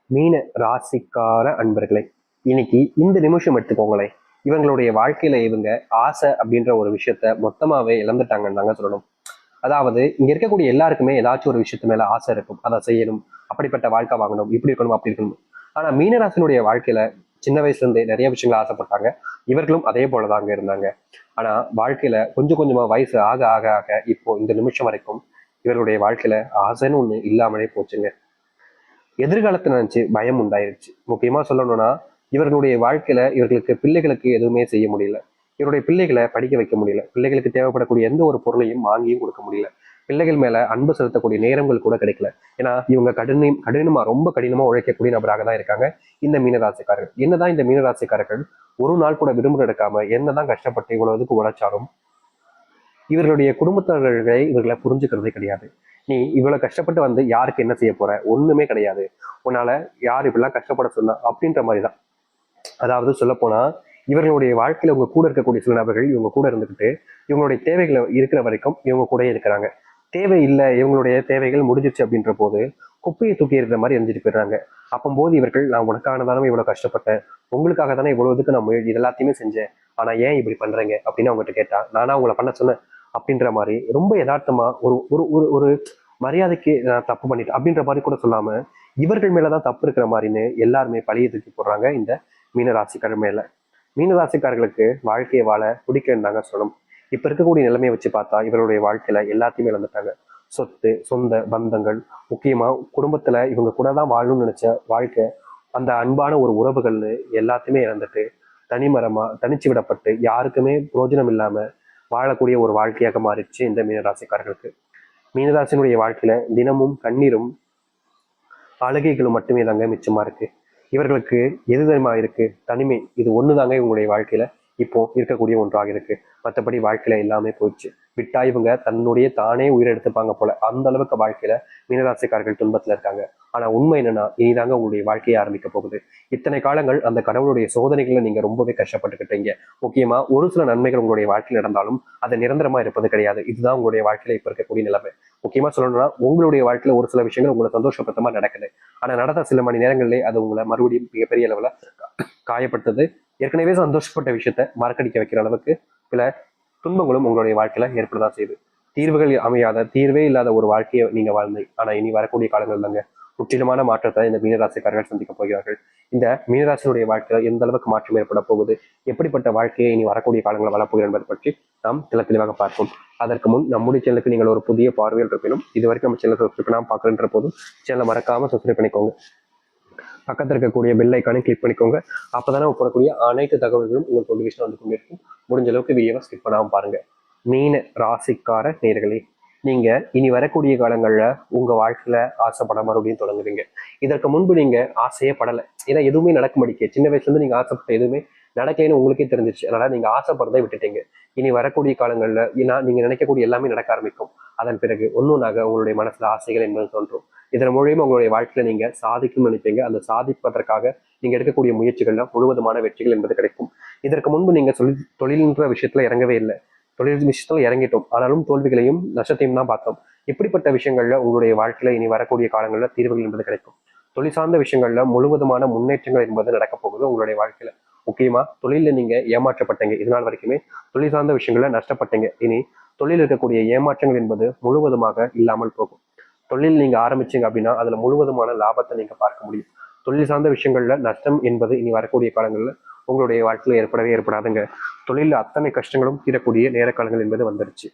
மீன ராசிக்கார அன்பர்களே, இன்னைக்கு இந்த நிமிஷம் எடுத்துக்கோங்களேன். இவங்களுடைய வாழ்க்கையில இவங்க ஆசை அப்படின்ற ஒரு விஷயத்த மொத்தமாவே இழந்துட்டாங்கன்னு தாங்க சொல்லணும். அதாவது இங்க இருக்கக்கூடிய எல்லாருக்குமே ஏதாச்சும் ஒரு விஷயத்து மேல ஆசை இருக்கும். அதை செய்யணும், அப்படிப்பட்ட வாழ்க்கை வாங்கணும், இப்படி இருக்கணும், அப்படி இருக்கணும். ஆனா மீனராசினுடைய வாழ்க்கையில சின்ன வயசுல இருந்தே நிறைய விஷயங்கள் ஆசைப்பட்டாங்க. இவர்களும் அதே போலதாங்க இருந்தாங்க. ஆனா வாழ்க்கையில கொஞ்சம் கொஞ்சமா வயசு ஆக ஆக ஆக இப்போ இந்த நிமிஷம் வரைக்கும் இவருடைய வாழ்க்கையில ஆசைன்னு ஒண்ணு இல்லாமலே போச்சுங்க. எதிர்காலத்தை நினைச்சு பயம் உண்டாயிருச்சு. முக்கியமா சொல்லணும்னா, இவர்களுடைய வாழ்க்கையில இவர்களுக்கு பிள்ளைகளுக்கு எதுவுமே செய்ய முடியல. இவருடைய பிள்ளைகளை படிக்க வைக்க முடியல. பிள்ளைகளுக்கு தேவைப்படக்கூடிய எந்த ஒரு பொருளையும் வாங்கியும் கொடுக்க முடியல. பிள்ளைகள் மேல அன்பு செலுத்தக்கூடிய நேரங்கள் கூட கிடைக்கல. ஏன்னா இவங்க ரொம்ப கடினமா உழைக்கக்கூடிய நபராக தான் இருக்காங்க இந்த மீனராசிக்காரர்கள். என்னதான் இந்த மீனராசிக்காரர்கள் ஒரு நாள் கூட விடுமுறை எடுக்காம என்னதான் கஷ்டப்பட்டு இவ்வளவு இதுக்கு உழைச்சாலும் இவர்களுடைய குடும்பத்தினர்களை இவர்களை புரிஞ்சுக்கிறதே கிடையாது. நீ இவ்வளவு கஷ்டப்பட்டு வந்து யாருக்கு என்ன செய்ய போற, ஒண்ணுமே கிடையாது, உன்னால யார் இப்படிலாம் கஷ்டப்பட சொன்னா அப்படின்ற மாதிரிதான். அதாவது சொல்ல போனா இவர்களுடைய வாழ்க்கையில உங்க கூட இருக்கக்கூடிய சில நபர்கள் இவங்க கூட இருந்துகிட்டு இவங்களுடைய தேவைகளை இருக்கிற வரைக்கும் இவங்க கூட இருக்கிறாங்க. தேவை இல்லை, இவங்களுடைய தேவைகள் முடிஞ்சிருச்சு அப்படின்ற போது குப்பையை தூக்கி இருக்கிற மாதிரி எரிஞ்சிட்டு போயிடுறாங்க. அப்போது இவர்கள் நான் உனக்காக தானே இவ்வளவு கஷ்டப்பட்டேன், உங்களுக்காக தானே இவ்வளவு இதுக்கு நான் இது எல்லாத்தையுமே செஞ்சேன், ஆனா ஏன் இப்படி பண்றீங்க அப்படின்னு அவங்ககிட்ட கேட்டா, நானா உங்களை பண்ண சொன்னேன் அப்படின்ற மாதிரி ரொம்ப யதார்த்தமா ஒரு ஒரு ஒரு ஒரு மரியாதைக்கு நான் தப்பு பண்ணிட்டேன் அப்படின்ற மாதிரி கூட சொல்லாம இவர்கள் மேலதான் தப்பு இருக்கிற மாதிரின்னு எல்லாருமே பழிய தூக்கி போடுறாங்க இந்த மீனராசிக்காரர் மேல. மீனராசிக்காரர்களுக்கு வாழ்க்கையை வாழ பிடிக்கந்தாங்க சொல்லணும். இப்ப இருக்கக்கூடிய நிலைமையை வச்சு பார்த்தா இவருடைய வாழ்க்கையில எல்லாத்தையுமே இழந்துட்டாங்க. சொத்து, சொந்த பந்தங்கள், முக்கியமா குடும்பத்துல இவங்க கூட தான் வாழணும்னு நினைச்ச வாழ்க்கை, அந்த அன்பான ஒரு உறவுகள்னு எல்லாத்தையுமே இழந்துட்டு தனிமரமா தனிச்சு விடப்பட்டு யாருக்குமே பிரயோஜனம் இல்லாம வாழக்கூடிய ஒரு வாழ்க்கையாக மாறிடுச்சு இந்த மீனராசிக்காரர்களுக்கு. மீனராசினுடைய வாழ்க்கையில தினமும் கண்ணீரும் அழுகைகளும் மட்டுமே தாங்க மிச்சமா இருக்கு. இவர்களுக்கு எது தெரியுமா இருக்கு? தனிமை. இது ஒண்ணுதாங்க இவங்களுடைய வாழ்க்கையில இப்போ இருக்கக்கூடிய ஒன்றாக இருக்கு. மற்றபடி வாழ்க்கையில எல்லாமே போயிடுச்சு. விட்டா இவங்க தன்னுடைய தானே உயிரெடுத்துப்பாங்க போல, அந்த அளவுக்கு வாழ்க்கையில மீனராசிக்காரர்கள் துன்பத்துல இருக்காங்க. ஆனா உண்மை என்னன்னா, இனிதாங்க உங்களுடைய வாழ்க்கையை ஆரம்பிக்க போகுது. இத்தனை காலங்கள் அந்த கடவுளுடைய சோதனைகளை நீங்க ரொம்பவே கஷ்டப்பட்டுக்கிட்டீங்க. முக்கியமா ஒரு சில நன்மைகள் உங்களுடைய வாழ்க்கையில் நடந்தாலும் அது நிரந்தரமா இருப்பது கிடையாது. இதுதான் உங்களுடைய வாழ்க்கையில இப்ப இருக்கக்கூடிய நிலைமை. முக்கியமா சொல்லணும்னா, உங்களுடைய வாழ்க்கையில ஒரு சில விஷயங்கள் உங்களை சந்தோஷப்படுத்த மாதிரி நடக்குது. ஆனா நடந்த சில மணி நேரங்களிலே அது உங்களை மறுபடியும் மிகப்பெரிய அளவுல காயப்பட்டது. ஏற்கனவே சந்தோஷப்பட்ட விஷயத்த மறக்கடிக்க வைக்கிற அளவுக்கு சில துன்பங்களும் உங்களுடைய வாழ்க்கையில ஏற்படதான் செய்யுது. தீர்வுகள் அமையாத, தீர்வே இல்லாத ஒரு வாழ்க்கையை நீங்க வாழ்ந்தீங்க. ஆனா இனி வரக்கூடிய காலங்கள் தாங்க முற்றிலுமான மாற்றத்தை இந்த மீனராசிக்காரர்கள் சந்திக்க போகிறார்கள். இந்த மீனராசியுடைய வாழ்க்கையில எந்த அளவுக்கு மாற்றம் ஏற்பட போகுது, எப்படிப்பட்ட வாழ்க்கையை இனி வரக்கூடிய காலங்களில் வரப்போகிறது என்பதை பற்றி நாம் தெளிவாக பார்ப்போம். அதற்கு முன் நம்முடைய சேனலுக்கு நீங்கள் ஒரு புதிய பார்வையில் இருப்பினும் இது வரைக்கும் நம்ம சேனல் சப்ஸ்கிரைப் பண்ணாம பார்க்குறன்ற போதும் சேனலை மறக்காம சப்ஸ்கிரைப் பண்ணிக்கோங்க. பக்கத்தில் இருக்கக்கூடிய பெல் ஐக்கானை கிளிக் பண்ணிக்கோங்க. அப்போதானே போடக்கூடிய அனைத்து தகவல்களும் உங்களுக்கு நோட்டிஃபிகேஷன் வந்து கொண்டிருக்கும். முடிஞ்ச அளவுக்கு வீடியோவை ஸ்கிப் பண்ணாமல் பாருங்க. மீன ராசிக்கார நேர்களே, நீங்க இனி வரக்கூடிய காலங்கள்ல உங்க வாழ்க்கையில ஆசைப்பட மறுபடியும் தொடங்குவீங்க. இதற்கு முன்பு நீங்க ஆசையே படலை. ஏன்னா எதுவுமே நடக்க மாட்டேங்க. சின்ன வயசுல இருந்து நீங்க ஆசைப்பட்ட எதுவுமே நடக்கலைன்னு உங்களுக்கே தெரிஞ்சிருச்சு. அதனால நீங்க ஆசைப்படுறதை விட்டுட்டீங்க. இனி வரக்கூடிய காலங்கள்ல ஏன்னா நீங்க நினைக்கக்கூடிய எல்லாமே நடக்க ஆரம்பிக்கும். அதன் பிறகு ஒன்னொன்னாக உங்களுடைய மனசுல ஆசைகள் என்பது தோன்றும். இதன் மூலியமா உங்களுடைய வாழ்க்கையில நீங்க சாதிக்கும் நினைப்பீங்க. அந்த சாதிப்பதற்காக நீங்க எடுக்கக்கூடிய முயற்சிகள்ல முழுவதுமான வெற்றிகள் என்பது கிடைக்கும். இதற்கு முன்பு நீங்க தொழில்ன்ற விஷயத்துல இறங்கவே இல்லை. தொழில் விஷயத்துல இறங்கிட்டோம், ஆனாலும் தோல்விகளையும் நஷ்டத்தையும் தான் பார்த்தோம். இப்படிப்பட்ட விஷயங்கள்ல உங்களுடைய வாழ்க்கையில இனி வரக்கூடிய காலங்கள்ல தீர்வுகள் என்பது கிடைக்கும். தொழில் சார்ந்த விஷயங்கள்ல முழுவதுமான முன்னேற்றங்கள் என்பது நடக்க போகுது உங்களுடைய வாழ்க்கையில. முக்கியமா தொழில நீங்க ஏமாற்றப்பட்டீங்க. இதனால் வரைக்குமே தொழில் சார்ந்த விஷயங்கள்ல நஷ்டப்பட்டீங்க. இனி தொழில் இருக்கக்கூடிய ஏமாற்றங்கள் என்பது முழுவதுமாக இல்லாமல் போகும். தொழில் நீங்க ஆரம்பிச்சீங்க அப்படின்னா அதுல முழுவதுமான லாபத்தை நீங்க பார்க்க முடியும். தொழில் சார்ந்த விஷயங்கள்ல நஷ்டம் என்பது இனி வரக்கூடிய காலங்கள்ல உங்களுடைய வாழ்க்கையில ஏற்படவே ஏற்படாதுங்க. தொழில அத்தனை கஷ்டங்களும் தீரக்கூடிய நேர காலங்கள் என்பது வந்துருச்சு.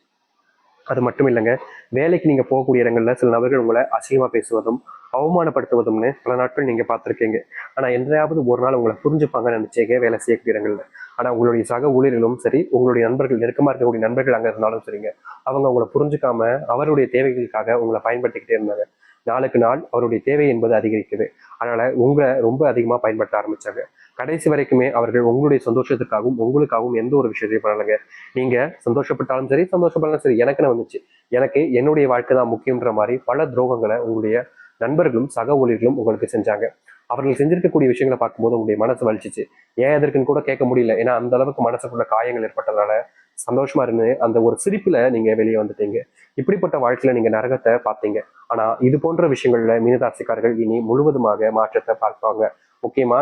அது மட்டும் இல்லைங்க, வேலைக்கு நீங்க போகக்கூடிய இடங்கள்ல சில நபர்கள் உங்களை அசிங்கமா பேசுவதும் அவமானப்படுத்துவதும்னு பல நாட்கள் நீங்க பார்த்துருக்கீங்க. ஆனா என்றையாவது ஒரு நாள் உங்களை புரிஞ்சுப்பாங்கன்னு நினைச்சேங்க வேலை செய்யக்கூடிய இடங்கள்ல. ஆனா உங்களுடைய சக ஊழியர்களும் சரி, உங்களுடைய நண்பர்கள், நெருக்கமா இருக்கக்கூடிய நண்பர்கள் அங்க இருந்தாலும் சரிங்க, அவங்க உங்களை புரிஞ்சுக்காம அவருடைய தேவைகளுக்காக உங்களை பயன்படுத்திக்கிட்டே இருந்தாங்க. நாளுக்கு நாள் அவருடைய தேவை என்பது அதிகரிக்குது. அதனால உங்களை ரொம்ப அதிகமா பயன்படுத்த ஆரம்பிச்சாங்க. கடைசி வரைக்குமே அவர்கள் உங்களுடைய சந்தோஷத்துக்காகவும் உங்களுக்காகவும் எந்த ஒரு விஷயத்தையும் பண்ணலைங்க. நீங்க சந்தோஷப்பட்டாலும் சரி, சந்தோஷப்பட்டாலும் சரி, எனக்குன்னு வந்துச்சு, எனக்கு என்னுடைய வாழ்க்கை தான் முக்கியன்ற மாதிரி பல துரோகங்களை உங்களுடைய நண்பர்களும் சக ஊழியர்களும் உங்களுக்கு செஞ்சாங்க. அவர்கள் செஞ்சிருக்கக்கூடிய விஷயங்களை பார்க்கும்போது உங்களுடைய மனசு வலிச்சிச்சு. ஏன் எதற்குன்னு கூட கேட்க முடியல. ஏன்னா அந்த அளவுக்கு மனசுக்குள்ள காயங்கள் ஏற்பட்டதால சந்தோஷமா இருந்து அந்த ஒரு சிரிப்புல நீங்க வெளியே வந்துட்டீங்க. இப்படிப்பட்ட வாழ்க்கையில நீங்க நரகத்தை பார்த்தீங்க. ஆனா இது போன்ற விஷயங்கள்ல மீனராசிக்காரர்கள் இனி முழுவதுமாக மாற்றத்தை பார்ப்பாங்க. முக்கியமா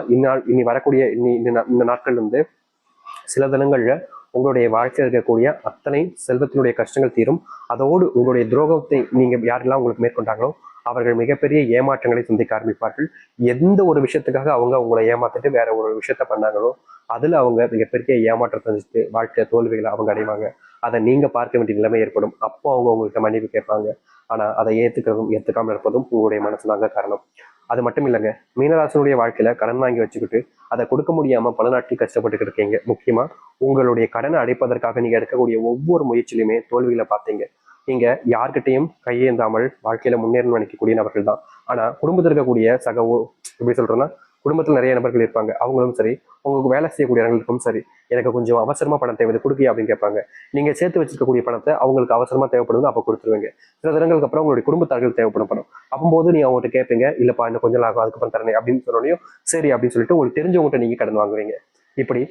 இனி வரக்கூடிய இந்த நாட்கள் வந்து சில தினங்கள்ல உங்களுடைய வாழ்க்கையில் இருக்கக்கூடிய அத்தனை செல்வத்தினுடைய கஷ்டங்கள் தீரும். அதோடு உங்களுடைய துரோகத்தை நீங்க யாரெல்லாம் உங்களுக்கு மேற்கொண்டாங்களோ அவர்கள் மிகப்பெரிய ஏமாற்றங்களை சந்திக்க ஆரம்பிப்பார்கள். எந்த ஒரு விஷயத்துக்காக அவங்க உங்களை ஏமாத்திட்டு வேற ஒரு விஷயத்த பண்ணாங்களோ அதுல அவங்க மிகப்பெரிய ஏமாற்றத்தை சந்திச்சுட்டு வாழ்க்கை தோல்விகளை அவங்க அடைவாங்க. அதை நீங்க பார்க்க வேண்டிய நிலைமை ஏற்படும். அப்போ அவங்க உங்கள்கிட்ட மன்னிப்பு கேட்பாங்க. ஆனா அதை ஏத்துக்காம இருப்பதும் உங்களுடைய மனசுதாங்க காரணம். அது மட்டும் இல்லைங்க, மீனராசனுடைய வாழ்க்கையில கடன் வாங்கி வச்சுக்கிட்டு அதை கொடுக்க முடியாம பல நாட்கள் கஷ்டப்பட்டு இருக்கீங்க. முக்கியமா உங்களுடைய கடனை அடைப்பதற்காக நீங்க எடுக்கக்கூடிய ஒவ்வொரு முயற்சியிலுமே தோல்விகளை பார்த்தீங்க. நீங்க யார்கிட்டையும் கையேந்தாமல் வாழ்க்கையில முன்னேறணும்னு நினைக்கக்கூடிய நபர்கள் தான். ஆனா குடும்பத்தில் இருக்கக்கூடிய எப்படி சொல்றேன்னா, குடும்பத்தில் நிறைய நபர்கள் இருப்பாங்க. அவங்களும் சரி, உங்களுக்கு வேலை செய்யக்கூடியவங்களுக்கும் சரி, எனக்கு கொஞ்சம் அவசரமா பணம் தேவை, கொடுக்கி அப்படின்னு கேட்பாங்க. நீங்க சேர்த்து வச்சிருக்கக்கூடிய பணத்தை அவங்களுக்கு அவசரமா தேவைப்படுது, அப்போ கொடுத்துருவீங்க. சில தினங்களுக்கு அப்புறம் உங்களுடைய குடும்பத்தார்கள் தேவைப்படும் பணம். அப்போது நீ அவங்ககிட்ட கேட்பீங்க, இல்லப்பா இன்னும் கொஞ்சம் ஆகும், அதுக்கப்புறம் தரேன் அப்படின்னு சொன்னோடையும் சரி அப்படின்னு சொல்லிட்டு உங்களுக்கு தெரிஞ்சவங்ககிட்ட நீங்க கடன் வாங்குவீங்க. இப்படி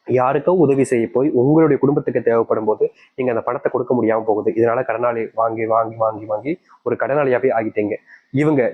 யாருக்கோ உதவி செய்ய போய் உங்களுடைய குடும்பத்துக்கு தேவைப்படும் போது நீங்க அந்த பணத்தை கொடுக்க முடியாம போகுது. இதனால கடனாளி வாங்கி வாங்கி வாங்கி வாங்கி ஒரு கடனாளியாவே ஆகிட்டீங்க.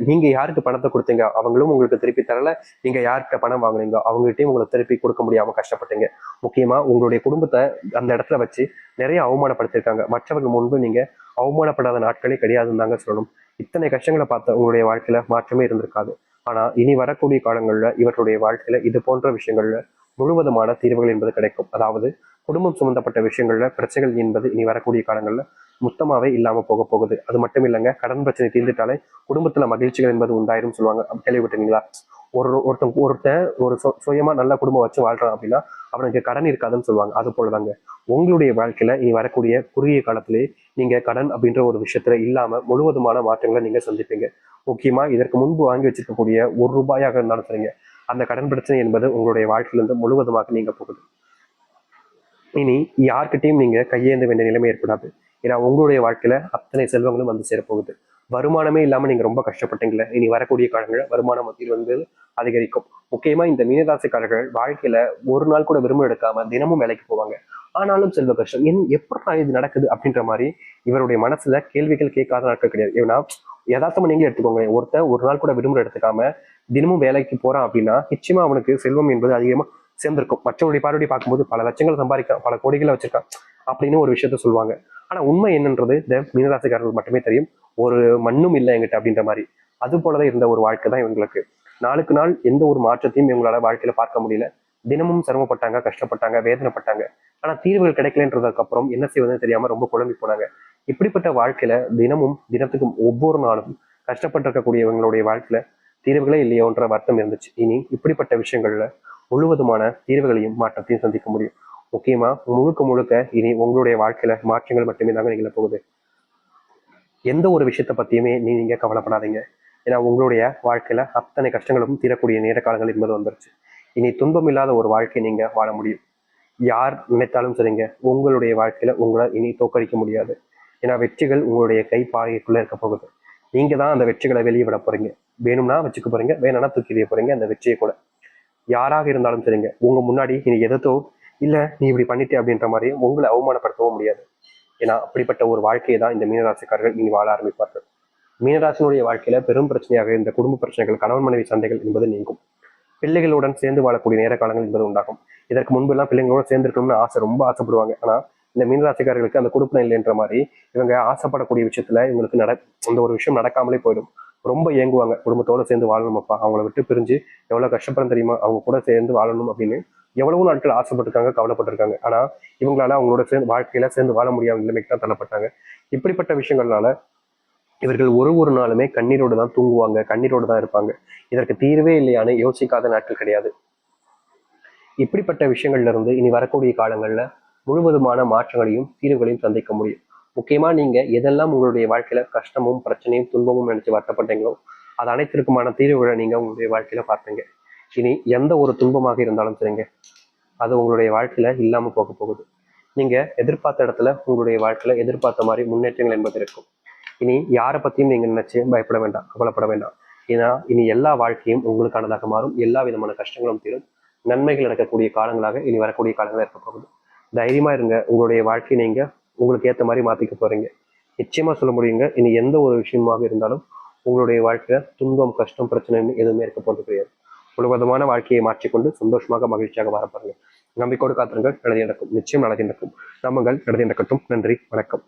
நீங்க யாருக்கு பணத்தை கொடுத்தீங்க அவங்களும் உங்களுக்கு திருப்பி தரல. நீங்க யார்கிட்ட பணம் வாங்குனீங்க அவங்ககிட்டயும் உங்களுக்கு திருப்பி கொடுக்க முடியாம கஷ்டப்பட்டீங்க. முக்கியமா உங்களுடைய குடும்பத்தை அந்த இடத்துல வச்சு நிறைய அவமானப்படுத்திருக்காங்க. மற்றவர்கள் முன்பு நீங்க அவமானப்படாத நாட்களே கிடையாதுன்னு தாங்க சொல்லணும். இத்தனை கஷ்டங்களை பார்த்த உங்களுடைய வாழ்க்கையில மாற்றமே இருந்திருக்காது. ஆனா இனி வரக்கூடிய காலங்கள்ல இவர்களுடைய வாழ்க்கையில இது போன்ற விஷயங்கள்ல முழுவதுமான தீர்வுகள் என்பது கிடைக்கும். அதாவது குடும்பம் சம்பந்தப்பட்ட விஷயங்கள்ல பிரச்சனைகள் என்பது இனி வரக்கூடிய காலங்கள்ல மொத்தமாவே இல்லாம போகுது. அது மட்டும் இல்லைங்க, கடன் பிரச்சனை தீர்ந்துட்டாலே குடும்பத்துல மகிழ்ச்சிகள் என்பது உண்டாயிரும் சொல்லுவாங்க. கேள்விப்பட்டீங்களா? ஒருத்தன் ஒரு சுயமா நல்ல குடும்பம் வச்சு வாழ்றான் அப்படின்னா அவனுக்கு கடன் இருக்காதுன்னு சொல்லுவாங்க. அது போலதாங்க உங்களுடைய வாழ்க்கையில இனி வரக்கூடிய குறுகிய காலத்திலே நீங்க கடன் அப்படின்ற ஒரு விஷயத்துல இல்லாம முழுவதுமான மாற்றங்களை நீங்க சந்திப்பீங்க. முக்கியமா இதற்கு முன்பு வாங்கி வச்சிருக்கக்கூடிய ₹1 இருந்தாலும் சரிங்க, அந்த கடன் பிரச்சனை என்பது உங்களுடைய வாழ்க்கையிலிருந்து முழுவதுமாக நீங்க போகுது. இனி யார்கிட்டையும் நீங்க கையேந்த வேண்டிய நிலைமை ஏற்படாது. ஏன்னா உங்களுடைய வாழ்க்கையில அத்தனை செல்வங்களும் வந்து சேரப்போகுது. வருமானமே இல்லாம நீங்க ரொம்ப கஷ்டப்பட்டீங்களே, இனி வரக்கூடிய காலங்களில் வருமானம் வந்து அதிகரிக்கும். முக்கியமா இந்த மீனராசிக்காரர்கள் வாழ்க்கையில ஒரு நாள் கூட விரும்ப எடுக்காம தினமும் வேலைக்கு போவாங்க. ஆனாலும் செல்வ கஷ்டம் எப்படி இது நடக்குது அப்படின்ற மாதிரி இவருடைய மனசுல கேள்விகள் கேட்காத நாட்கள் கிடையாது. ஏன்னா யதார்த்தமா நீங்களே எடுத்துக்கோங்க, ஒருத்தன் ஒரு நாள் கூட விரும்ப எடுத்துக்காம தினமும் வேலைக்கு போறான் அப்படின்னா நிச்சயமா அவனுக்கு செல்வம் என்பது அதிகமா சேர்ந்திருக்கும். மற்றவருடைய பார்வையை பார்க்கும்போது பல லட்சங்கள் சம்பாதிக்கலாம், பல கோடிகளை வச்சிருக்கான் அப்படின்னு ஒரு விஷயத்த சொல்லுவாங்க. ஆனா உண்மை என்னன்றது இந்த மீனராசிக்காரர்கள் மட்டுமே தெரியும். ஒரு மண்ணும் இல்லை என்கிட்ட அப்படின்ற மாதிரி. அது போலதான் இருந்த ஒரு வாழ்க்கை தான் இவங்களுக்கு. நாளுக்கு நாள் எந்த ஒரு மாற்றத்தையும் இவங்களால வாழ்க்கையில பார்க்க முடியல. தினமும் சிரமப்பட்டாங்க, கஷ்டப்பட்டாங்க, வேதனைப்பட்டாங்க. ஆனா தீர்வுகள் கிடைக்கலன்றதுக்கு அப்புறம் என்ன செய்வதுன்னு தெரியாம ரொம்ப குழம்பி போனாங்க. இப்படிப்பட்ட வாழ்க்கையில தினத்துக்கும் ஒவ்வொரு நாளும் கஷ்டப்பட்டு இருக்கக்கூடியவங்களுடைய வாழ்க்கையில தீர்வுகளே இல்லையோன்ற வருத்தம் இருந்துச்சு. இனி இப்படிப்பட்ட விஷயங்கள்ல முழுவதுமான தீர்வுகளையும் மாற்றத்தையும் சந்திக்க முடியும். முக்கியமா முழுக்க முழுக்க இனி உங்களுடைய வாழ்க்கையில மாற்றங்கள் மட்டுமே தாங்க நிகழ போகுது. எந்த ஒரு விஷயத்த பத்தியுமே நீங்க கவலைப்படாதீங்க. ஏன்னா உங்களுடைய வாழ்க்கையில அத்தனை கஷ்டங்களும் தீரக்கூடிய நேர காலங்கள் என்பது வந்துருச்சு. இனி துன்பம் இல்லாத ஒரு வாழ்க்கை நீங்க வாழ முடியும். யார் நினைத்தாலும் சரிங்க, உங்களுடைய வாழ்க்கையில உங்களை இனி தோற்கடிக்க முடியாது. ஏன்னா வெற்றிகள் உங்களுடைய கை பாகைக்குள்ள இருக்க போகுது. நீங்க தான் அந்த வெற்றிகளை வெளியே விட போறீங்க. வேணும்னா வச்சுக்க போறீங்க, வேணும்னா தூக்கி எறிய போறீங்க அந்த வெற்றியை கூட. யாராக இருந்தாலும் சரிங்க, உங்க முன்னாடி நீ எதோ இல்ல நீ இப்படி பண்ணிட்டே அப்படின்ற மாதிரி உங்களை அவமானப்படுத்தவும் முடியாது. ஏன்னா அப்படிப்பட்ட ஒரு வாழ்க்கையை தான் இந்த மீனராசிக்காரர்கள் இனி வாழ ஆரம்பிப்பார்கள். மீனராசினுடைய வாழ்க்கையில பெரும் பிரச்சனையாக இந்த குடும்ப பிரச்சனைகள், கணவன் மனைவி சண்டைகள் என்பது நீங்கும். பிள்ளைகளுடன் சேர்ந்து வாழக்கூடிய நேர காலங்கள் என்பது உண்டாகும். இதற்கு முன்பு எல்லாம் பிள்ளைங்களோட சேர்ந்திருக்கணும்னு ரொம்ப ஆசைப்படுவாங்க. ஆனா இந்த மீனராசிக்காரர்களுக்கு அந்த கொடுப்பனை இல்லைன்ற மாதிரி இவங்க ஆசைப்படக்கூடிய விஷயத்துல இவங்களுக்கு அந்த ஒரு விஷயம் நடக்காமலே போயிடும். ரொம்ப ஏங்குவாங்க. குடும்பத்தோட சேர்ந்து வாழணுமப்பா, அவங்கள விட்டு பிரிஞ்சு எவ்வளவு கஷ்டப்படும் தெரியுமா, அவங்க கூட சேர்ந்து வாழணும் அப்படின்னு எவ்வளவு நாட்கள் ஆசைப்பட்டிருக்காங்க, கவலைப்பட்டிருக்காங்க. ஆனா இவங்களால அவங்களோட வாழ்க்கையில சேர்ந்து வாழ முடியாத நிலைமைக்கு தான் தள்ளப்பட்டாங்க. இப்படிப்பட்ட விஷயங்கள்னால இவர்கள் ஒரு நாளுமே கண்ணீரோடு தான் தூங்குவாங்க, கண்ணீரோடு தான் இருப்பாங்க. இதற்கு தீர்வே இல்லையான்னு யோசிக்காத நாட்கள் கிடையாது. இப்படிப்பட்ட விஷயங்கள்ல இருந்து இனி வரக்கூடிய காலங்கள்ல முழுவதுமான மாற்றங்களையும் தீர்வுகளையும் சந்திக்க முடியும். முக்கியமா நீங்க எதெல்லாம் உங்களுடைய வாழ்க்கையில கஷ்டமும் பிரச்சனையும் துன்பமும் நினைச்சு வருத்தப்பட்டீங்களோ அது அனைத்திற்குமான தீர்வுகளை நீங்க உங்களுடைய வாழ்க்கையில பார்ப்பீங்க. இனி எந்த ஒரு துன்பமாக இருந்தாலும் சரிங்க, அது உங்களுடைய வாழ்க்கையில இல்லாம போகுது. நீங்க எதிர்பார்த்த இடத்துல உங்களுடைய வாழ்க்கையில எதிர்பார்த்த மாதிரி முன்னேற்றங்கள் என்பது இருக்கும். இனி யாரை பத்தியும் நீங்க நினைச்சு பயப்பட வேண்டாம், கவலைப்பட வேண்டாம். ஏன்னா இனி எல்லா வாழ்க்கையும் உங்களுக்கானதாக மாறும். எல்லா விதமான கஷ்டங்களும் தீரும். நன்மைகள் நடக்கக்கூடிய காலங்களாக இனி வரக்கூடிய காலங்களாக இருக்க போகுது. தைரியமா இருங்க. உங்களுடைய வாழ்க்கையை நீங்க உங்களுக்கு ஏற்ற மாதிரி மாத்திக்க போறீங்க. நிச்சயமா சொல்ல முடியுங்க, இனி எந்த ஒரு விஷயமாக இருந்தாலும் உங்களுடைய வாழ்க்கையில துன்பம், கஷ்டம், பிரச்சனைன்னு எதுவுமே இருக்க போறது கிடையாது. முழுவதுமான வாழ்க்கையை மாற்றிக்கொண்டு சந்தோஷமாக மகிழ்ச்சியாக வாழ பாருங்க. நம்பிக்கையோடு காத்திருங்கள், நல்லது நடக்கும். நிச்சயம் நல்லது நடக்கும். நம்புங்கள், நல்லது நடக்கட்டும். நன்றி, வணக்கம்.